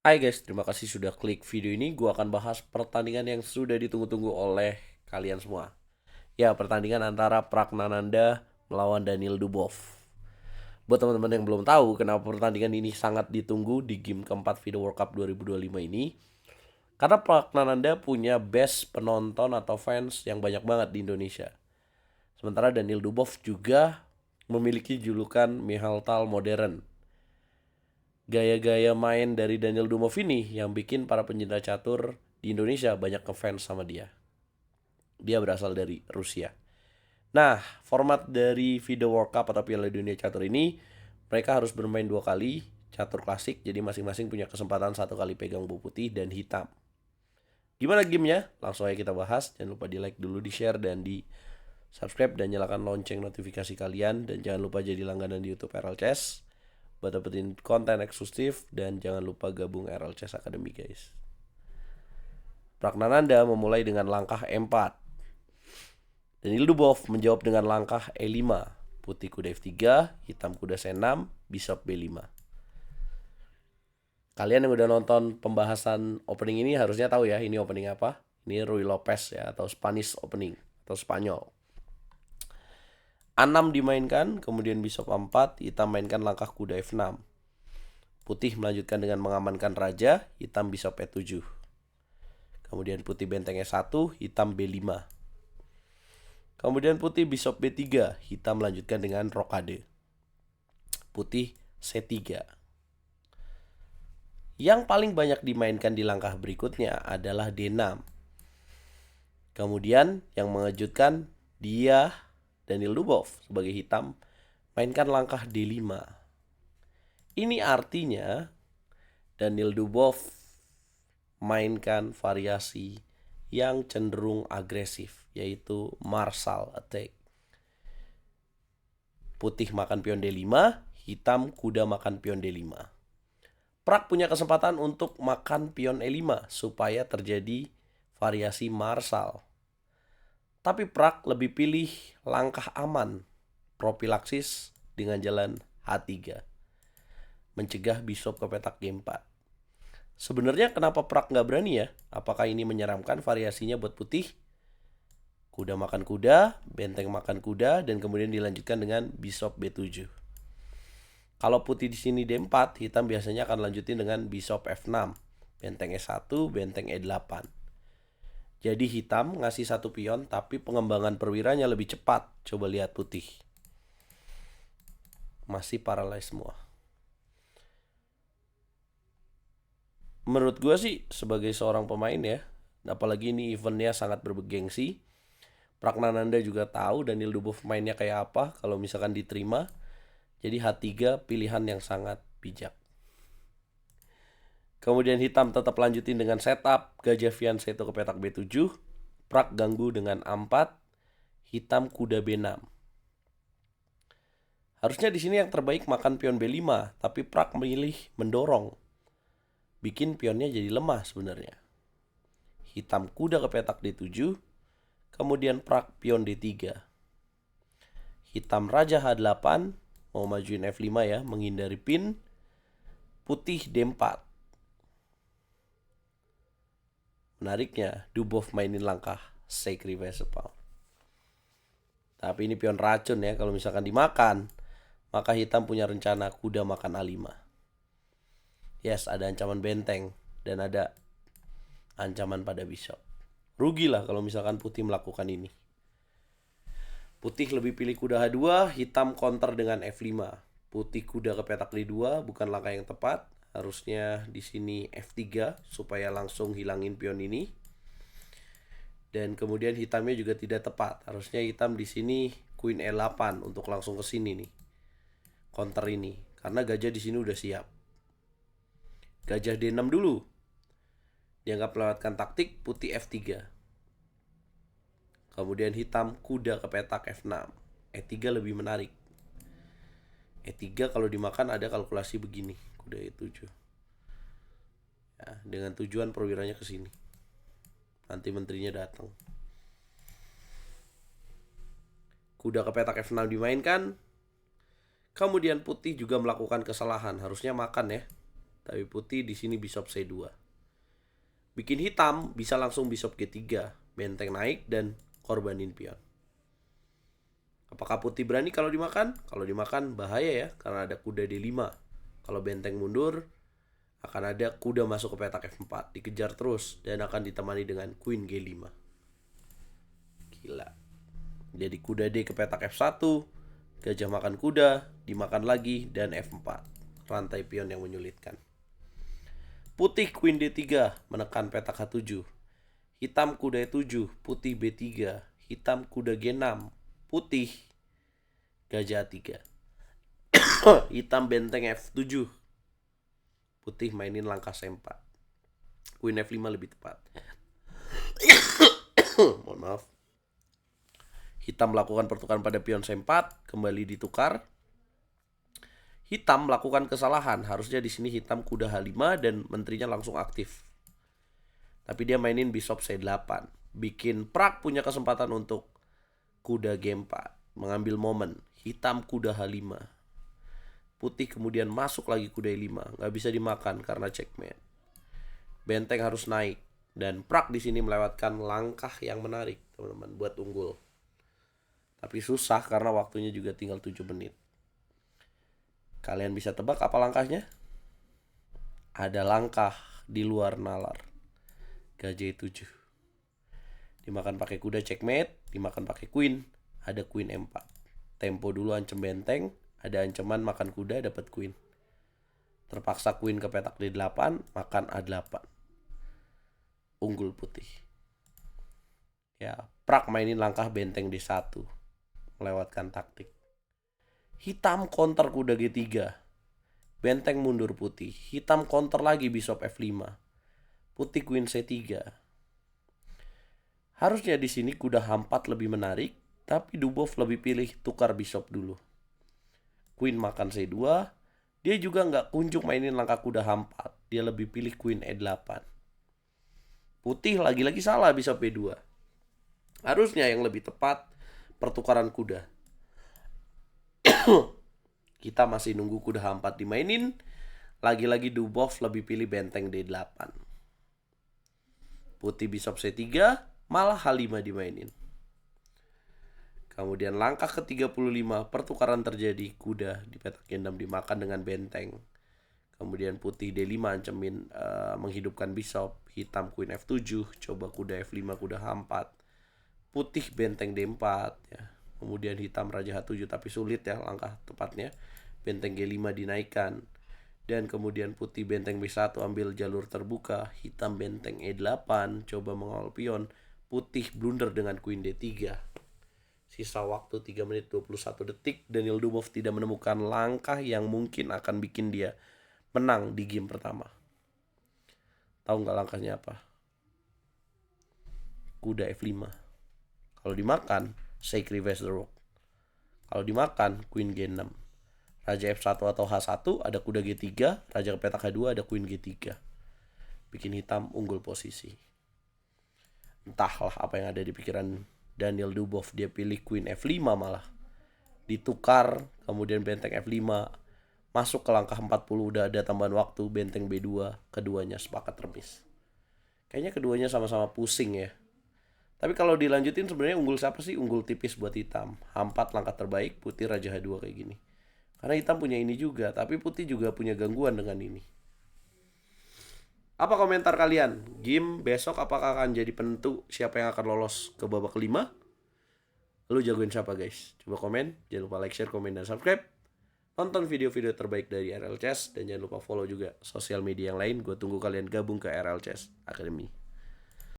Hai guys, terima kasih sudah klik video ini. Gua akan bahas pertandingan yang sudah ditunggu-tunggu oleh kalian semua. Ya, pertandingan antara Pragnananda melawan Daniil Dubov. Buat teman-teman yang belum tahu kenapa pertandingan ini sangat ditunggu di game keempat FIDE World Cup 2025 ini, karena Pragnananda punya base penonton atau fans yang banyak banget di Indonesia. Sementara Daniil Dubov juga memiliki julukan Mihaltal modern. Gaya-gaya main dari Daniil Dumov ini yang bikin para pencinta catur di Indonesia banyak ngefans sama dia. Dia berasal dari Rusia. Nah, format dari FIDE World Cup atau Piala Dunia Catur ini, mereka harus bermain 2 kali catur klasik, jadi masing-masing punya kesempatan 1 kali pegang buku putih dan hitam. Gimana gamenya? Langsung aja kita bahas. Jangan lupa di like dulu, di share, dan di subscribe dan nyalakan lonceng notifikasi kalian. Dan jangan lupa jadi langganan di YouTube RL Chess buat dapetin konten eksklusif, dan jangan lupa gabung RL Chess Academy guys. Pragnananda memulai dengan langkah E4. Daniil Dubov menjawab dengan langkah E5. Putih kuda F3, hitam kuda C6, Bishop B5. Kalian yang udah nonton pembahasan opening ini harusnya tahu ya ini opening apa. Ini Ruy Lopez ya, atau Spanish opening atau Spanyol. A6 dimainkan, kemudian Bishop A4, hitam mainkan langkah kuda F6. Putih melanjutkan dengan mengamankan raja, hitam Bishop E7. Kemudian putih benteng E1, hitam B5. Kemudian putih Bishop B3, hitam melanjutkan dengan rokade. Putih C3. Yang paling banyak dimainkan di langkah berikutnya adalah D6. Kemudian yang mengejutkan, dia Daniil Dubov sebagai hitam mainkan langkah D5. Ini artinya Daniil Dubov mainkan variasi yang cenderung agresif, yaitu Marshall attack. Putih makan pion D5, hitam kuda makan pion D5. Prak punya kesempatan untuk makan pion E5 supaya terjadi variasi Marshall. Tapi Prak lebih pilih langkah aman, propilaksis dengan jalan H3, mencegah Bishop ke petak G4. Sebenarnya kenapa Prak nggak berani ya? Apakah ini menyeramkan variasinya buat putih? Kuda makan kuda, benteng makan kuda, dan kemudian dilanjutkan dengan Bishop B7. Kalau putih di sini D4, hitam biasanya akan lanjutin dengan Bishop F6, benteng E1, benteng E8. Jadi hitam ngasih 1 pion, tapi pengembangan perwiranya lebih cepat. Coba lihat putih. Masih paralel semua. Menurut gue sih sebagai seorang pemain ya, apalagi ini eventnya sangat bergengsi, Pragnananda juga tahu Daniil Dubov mainnya kayak apa kalau misalkan diterima. Jadi H3 pilihan yang sangat bijak. Kemudian hitam tetap lanjutin dengan setup Gajah Fianchetto ke petak B7. Prak ganggu dengan A4, hitam kuda B6. Harusnya di sini yang terbaik makan pion B5, tapi Prak memilih mendorong. Bikin pionnya jadi lemah sebenarnya. Hitam kuda ke petak D7, kemudian Prak pion D3. Hitam raja H8, mau majuin F5 ya, menghindari pin. Putih D4. Menariknya, Dubov mainin langkah sacrifice pawn. Tapi ini pion racun ya, kalau misalkan dimakan, maka hitam punya rencana kuda makan A5. Yes, ada ancaman benteng dan ada ancaman pada bishop. Rugilah kalau misalkan putih melakukan ini. Putih lebih pilih kuda H2, hitam counter dengan F5. Putih kuda ke petak D2 bukan langkah yang tepat. Harusnya di sini F3 supaya langsung hilangin pion ini. Dan kemudian hitamnya juga tidak tepat. Harusnya hitam di sini Queen E8 untuk langsung ke sini nih. Counter ini karena gajah di sini udah siap. Gajah D6 dulu. Dianggap melewatkan taktik putih F3. Kemudian hitam kuda ke petak F6. E3 lebih menarik. E3 kalau dimakan ada kalkulasi begini, kuda E7. Ya, dengan tujuan perwiranya ke sini. Nanti menterinya datang. Kuda ke petak F6 dimainkan. Kemudian putih juga melakukan kesalahan, harusnya makan ya. Tapi putih di sini bishop C2. Bikin hitam bisa langsung bishop G3, benteng naik dan korbanin pion. Apakah putih berani kalau dimakan? Kalau dimakan bahaya ya, karena ada kuda D5. Kalau benteng mundur, akan ada kuda masuk ke petak F4, dikejar terus dan akan ditemani dengan Queen G5. Gila. Jadi kuda D ke petak F1, gajah makan kuda, dimakan lagi, dan F4. Rantai pion yang menyulitkan. Putih Queen D3 menekan petak H7. Hitam kuda E7, putih B3. Hitam kuda G6, putih gajah A3. Hitam benteng F7. Putih mainin langkah C4. Queen F5 lebih tepat. Mohon maaf. Hitam melakukan pertukaran pada pion C4, kembali ditukar. Hitam melakukan kesalahan, harusnya di sini hitam kuda H5 dan menterinya langsung aktif. Tapi dia mainin bishop C8, bikin Prak punya kesempatan untuk kuda G4, mengambil momen. Hitam kuda H5. Putih kemudian masuk lagi kuda E5, nggak bisa dimakan karena checkmate. Benteng harus naik dan Prak di sini melewatkan langkah yang menarik, teman-teman, buat unggul. Tapi susah karena waktunya juga tinggal 7 menit. Kalian bisa tebak apa langkahnya? Ada langkah di luar nalar. Gajah 7. Dimakan pakai kuda checkmate, dimakan pakai queen, ada queen M4. Tempo dulu ancam benteng, ada ancaman makan kuda dapat queen. Terpaksa queen ke petak D8, makan A8. Unggul putih. Ya, Prak mainin langkah benteng D1. Melewatkan taktik. Hitam counter kuda G3. Benteng mundur putih. Hitam counter lagi bishop F5. Putih queen C3. Harusnya di sini kuda H4 lebih menarik, tapi Dubov lebih pilih tukar bishop dulu. Queen makan C2. Dia juga nggak kunjung mainin langkah kuda H4. Dia lebih pilih queen E8. Putih lagi-lagi salah bishop B2. Harusnya yang lebih tepat pertukaran kuda. Kita masih nunggu kuda H4 dimainin. Lagi-lagi Dubov lebih pilih benteng D8. Putih bishop C3, malah H5 dimainin. Kemudian langkah ke-35, pertukaran terjadi. Kuda di petak G6 dimakan dengan benteng. Kemudian putih D5 ancemin menghidupkan bishop. Hitam queen F7, coba kuda F5, kuda H4. Putih benteng D4 ya. Kemudian hitam raja H7, tapi sulit ya langkah tepatnya. Benteng G5 dinaikkan. Dan kemudian putih benteng B1 ambil jalur terbuka. Hitam benteng E8 coba mengawal pion. Putih blunder dengan queen D3. Sisa waktu 3 menit 21 detik. Daniel Dubov tidak menemukan langkah yang mungkin akan bikin dia menang di game pertama. Tahu nggak langkahnya apa? Kuda F5. Kalau dimakan, shake reverse the rook. Kalau dimakan, queen G6. Raja F1 atau H1, ada kuda G3. Raja ke petak H2, ada queen G3. Bikin hitam unggul posisi. Entahlah apa yang ada di pikiran Daniel Dubov. Dia pilih queen F5 malah. Ditukar, kemudian benteng F5. Masuk ke langkah 40, udah ada tambahan waktu. Benteng B2, keduanya sepakat remis. Kayaknya keduanya sama-sama pusing ya. Tapi kalau dilanjutin sebenarnya unggul siapa sih? Unggul tipis buat hitam. H4 langkah terbaik, putih raja H2 kayak gini. Karena hitam punya ini juga, tapi putih juga punya gangguan dengan ini. Apa komentar kalian? Game besok apakah akan jadi penentu siapa yang akan lolos ke babak kelima? Lu jagoin siapa guys? Coba komen, jangan lupa like, share, komen, dan subscribe. Tonton video-video terbaik dari RL Chess dan jangan lupa follow juga sosial media yang lain. Gue tunggu kalian gabung ke RL Chess Academy.